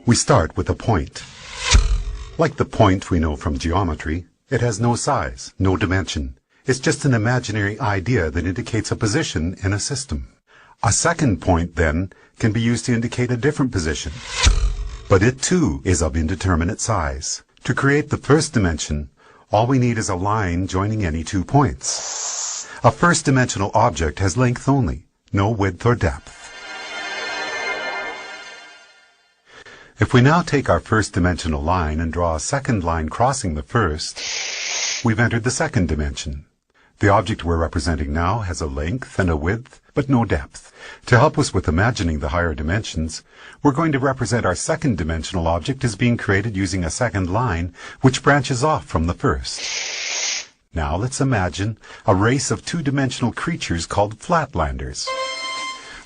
We start with a point. Like the point we know from geometry, it has no size, no dimension. It's just an imaginary idea that indicates a position in a system. A second point, then, can be used to indicate a different position. But it, too, is of indeterminate size. To create the first dimension, all we need is a line joining any two points. A first-dimensional object has length only, no width or depth. If we now take our first-dimensional line and draw a second line crossing the first, we've entered the second dimension. The object we're representing now has a length and a width, but no depth. To help us with imagining the higher dimensions, we're going to represent our second-dimensional object as being created using a second line, which branches off from the first. Now let's imagine a race of two-dimensional creatures called flatlanders.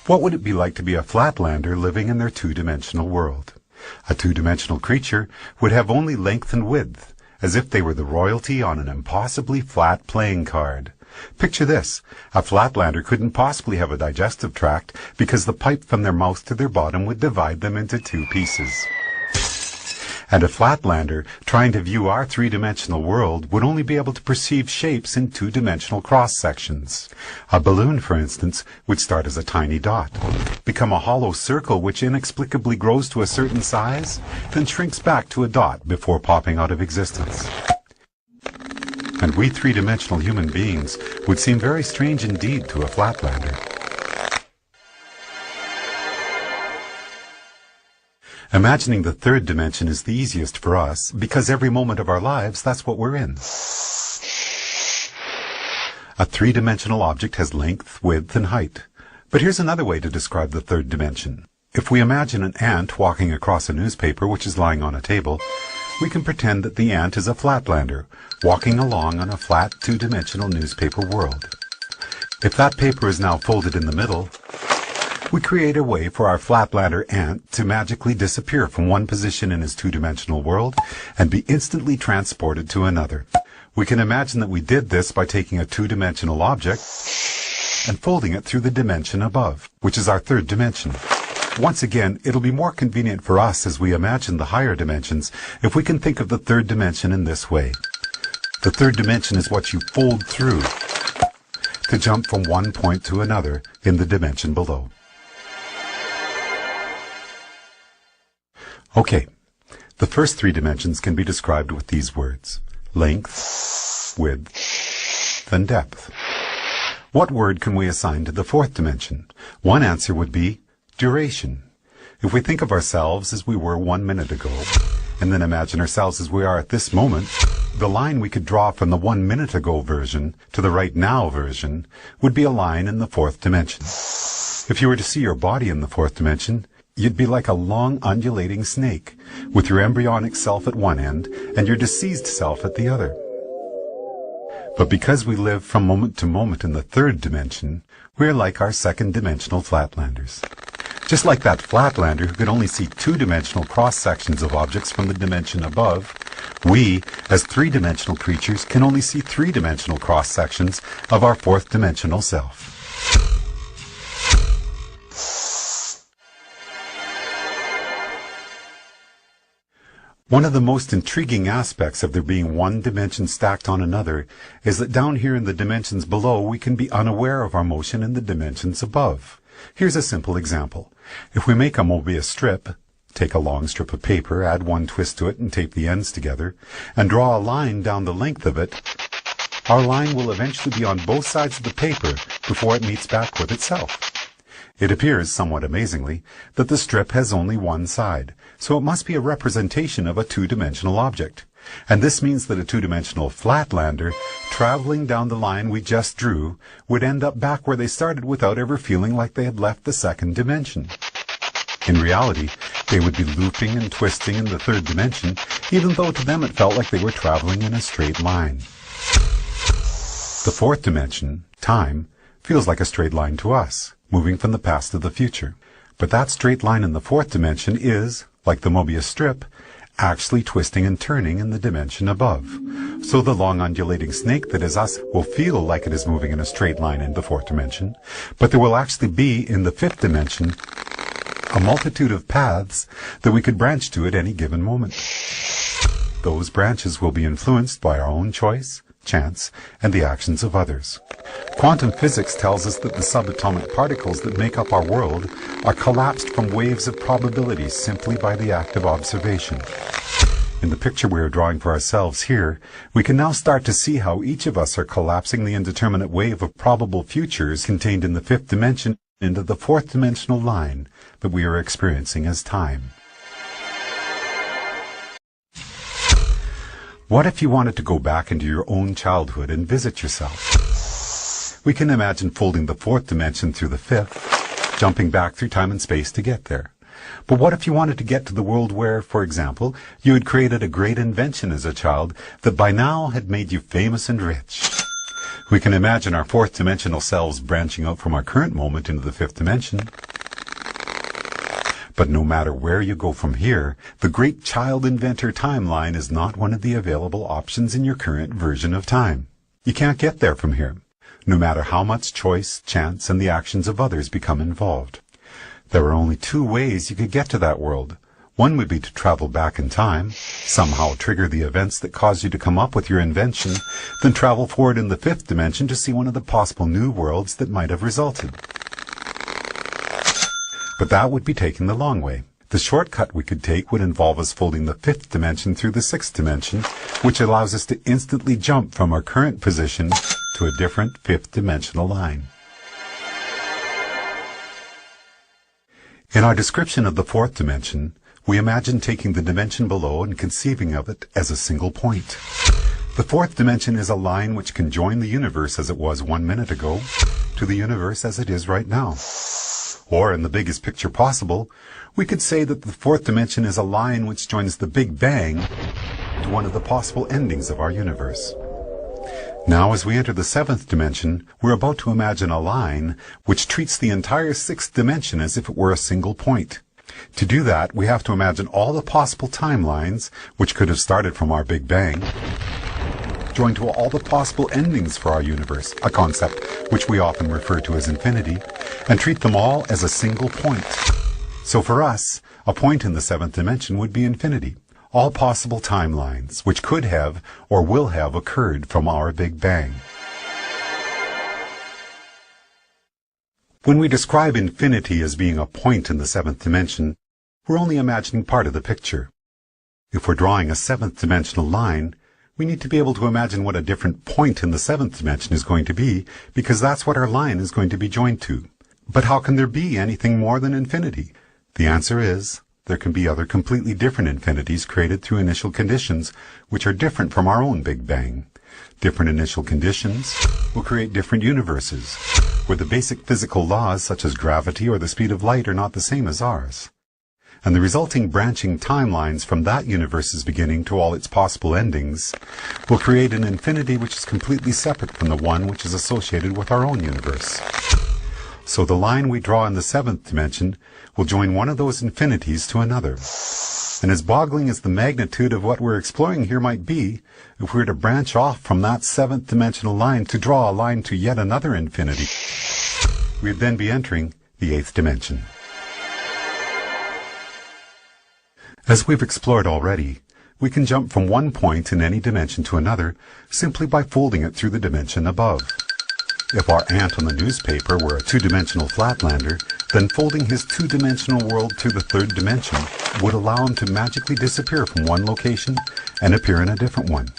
What would it be like to be a flatlander living in their two-dimensional world? A two-dimensional creature would have only length and width, as if they were the royalty on an impossibly flat playing card. Picture this. A flatlander couldn't possibly have a digestive tract because the pipe from their mouth to their bottom would divide them into two pieces. And a flatlander, trying to view our three-dimensional world, would only be able to perceive shapes in two-dimensional cross-sections. A balloon, for instance, would start as a tiny dot, become a hollow circle which inexplicably grows to a certain size, then shrinks back to a dot before popping out of existence. And we three-dimensional human beings would seem very strange indeed to a flatlander. Imagining the third dimension is the easiest for us, because every moment of our lives, that's what we're in. A three-dimensional object has length, width, and height. But here's another way to describe the third dimension. If we imagine an ant walking across a newspaper which is lying on a table, we can pretend that the ant is a flatlander, walking along on a flat two-dimensional newspaper world. If that paper is now folded in the middle, we create a way for our flatlander ant to magically disappear from one position in his two-dimensional world and be instantly transported to another. We can imagine that we did this by taking a two-dimensional object and folding it through the dimension above, which is our third dimension. Once again, it'll be more convenient for us as we imagine the higher dimensions if we can think of the third dimension in this way. The third dimension is what you fold through to jump from one point to another in the dimension below. Okay, the first three dimensions can be described with these words: length, width, and depth. What word can we assign to the fourth dimension? One answer would be duration. If we think of ourselves as we were 1 minute ago, and then imagine ourselves as we are at this moment, the line we could draw from the 1 minute ago version to the right now version would be a line in the fourth dimension. If you were to see your body in the fourth dimension, you'd be like a long undulating snake, with your embryonic self at one end and your deceased self at the other. But because we live from moment to moment in the third dimension, we're like our second-dimensional flatlanders. Just like that flatlander who could only see two-dimensional cross-sections of objects from the dimension above, we, as three-dimensional creatures, can only see three-dimensional cross-sections of our fourth-dimensional self. One of the most intriguing aspects of there being one dimension stacked on another is that down here in the dimensions below we can be unaware of our motion in the dimensions above. Here's a simple example. If we make a Mobius strip, take a long strip of paper, add one twist to it and tape the ends together, and draw a line down the length of it, our line will eventually be on both sides of the paper before it meets back with itself. It appears, somewhat amazingly, that the strip has only one side, so it must be a representation of a two-dimensional object. And this means that a two-dimensional flatlander, traveling down the line we just drew, would end up back where they started without ever feeling like they had left the second dimension. In reality, they would be looping and twisting in the third dimension, even though to them it felt like they were traveling in a straight line. The fourth dimension, time, feels like a straight line to us, moving from the past to the future. But that straight line in the fourth dimension is, like the Mobius strip, actually twisting and turning in the dimension above. So the long undulating snake that is us will feel like it is moving in a straight line in the fourth dimension, but there will actually be, in the fifth dimension, a multitude of paths that we could branch to at any given moment. Those branches will be influenced by our own choice, chance, and the actions of others. Quantum physics tells us that the subatomic particles that make up our world are collapsed from waves of probability simply by the act of observation. In the picture we are drawing for ourselves here, we can now start to see how each of us are collapsing the indeterminate wave of probable futures contained in the fifth dimension into the fourth dimensional line that we are experiencing as time. What if you wanted to go back into your own childhood and visit yourself? We can imagine folding the fourth dimension through the fifth, jumping back through time and space to get there. But what if you wanted to get to the world where, for example, you had created a great invention as a child that by now had made you famous and rich? We can imagine our fourth dimensional selves branching out from our current moment into the fifth dimension. But no matter where you go from here, the great child inventor timeline is not one of the available options in your current version of time. You can't get there from here, no matter how much choice, chance, and the actions of others become involved. There are only two ways you could get to that world. One would be to travel back in time, somehow trigger the events that caused you to come up with your invention, then travel forward in the fifth dimension to see one of the possible new worlds that might have resulted. But that would be taking the long way. The shortcut we could take would involve us folding the fifth dimension through the sixth dimension, which allows us to instantly jump from our current position to a different fifth dimensional line. In our description of the fourth dimension, we imagine taking the dimension below and conceiving of it as a single point. The fourth dimension is a line which can join the universe as it was 1 minute ago to the universe as it is right now. Or, in the biggest picture possible, we could say that the fourth dimension is a line which joins the Big Bang to one of the possible endings of our universe. Now, as we enter the seventh dimension, we're about to imagine a line which treats the entire sixth dimension as if it were a single point. To do that, we have to imagine all the possible timelines, which could have started from our Big Bang, joined to all the possible endings for our universe, a concept which we often refer to as infinity, and treat them all as a single point. So for us, a point in the seventh dimension would be infinity, all possible timelines which could have or will have occurred from our Big Bang. When we describe infinity as being a point in the seventh dimension, we're only imagining part of the picture. If we're drawing a seventh dimensional line, we need to be able to imagine what a different point in the seventh dimension is going to be, because that's what our line is going to be joined to. But how can there be anything more than infinity? The answer is, there can be other completely different infinities created through initial conditions, which are different from our own Big Bang. Different initial conditions will create different universes, where the basic physical laws such as gravity or the speed of light are not the same as ours. And the resulting branching timelines from that universe's beginning to all its possible endings will create an infinity which is completely separate from the one which is associated with our own universe. So the line we draw in the seventh dimension will join one of those infinities to another. And as boggling as the magnitude of what we're exploring here might be, if we were to branch off from that seventh dimensional line to draw a line to yet another infinity, we'd then be entering the eighth dimension. As we've explored already, we can jump from one point in any dimension to another simply by folding it through the dimension above. If our ant on the newspaper were a two-dimensional flatlander, then folding his two-dimensional world to the third dimension would allow him to magically disappear from one location and appear in a different one.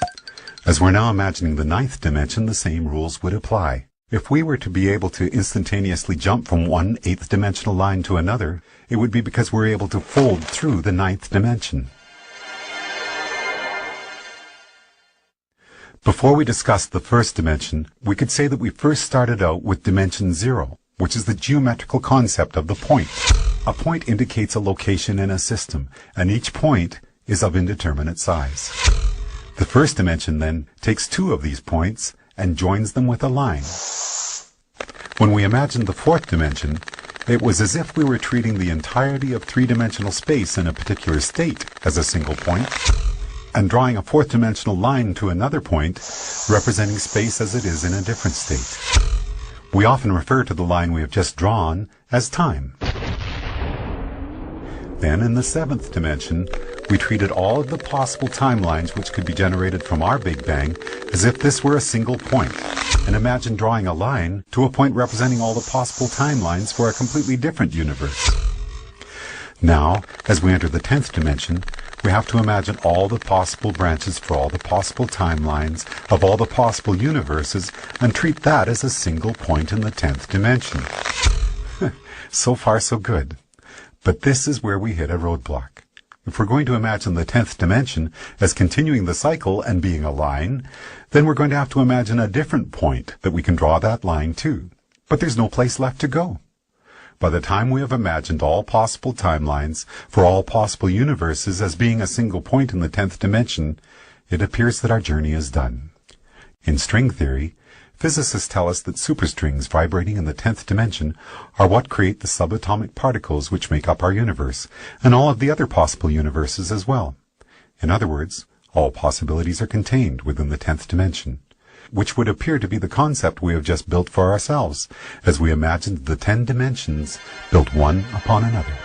As we're now imagining the ninth dimension, the same rules would apply. If we were to be able to instantaneously jump from one eighth dimensional line to another, it would be because we're able to fold through the ninth dimension. Before we discuss the first dimension, we could say that we first started out with dimension 0, which is the geometrical concept of the point. A point indicates a location in a system, and each point is of indeterminate size. The first dimension then takes two of these points and joins them with a line. When we imagined the fourth dimension, it was as if we were treating the entirety of three-dimensional space in a particular state as a single point, and drawing a fourth-dimensional line to another point, representing space as it is in a different state. We often refer to the line we have just drawn as time. Then, in the 7th dimension, we treated all of the possible timelines which could be generated from our Big Bang as if this were a single point, and imagine drawing a line to a point representing all the possible timelines for a completely different universe. Now, as we enter the 10th dimension, we have to imagine all the possible branches for all the possible timelines of all the possible universes and treat that as a single point in the 10th dimension. So far, so good. But this is where we hit a roadblock. If we're going to imagine the 10th dimension as continuing the cycle and being a line, then we're going to have to imagine a different point that we can draw that line to. But there's no place left to go. By the time we have imagined all possible timelines for all possible universes as being a single point in the 10th dimension, it appears that our journey is done. In string theory, physicists tell us that superstrings vibrating in the 10th dimension are what create the subatomic particles which make up our universe, and all of the other possible universes as well. In other words, all possibilities are contained within the 10th dimension, which would appear to be the concept we have just built for ourselves, as we imagined the 10 dimensions built one upon another.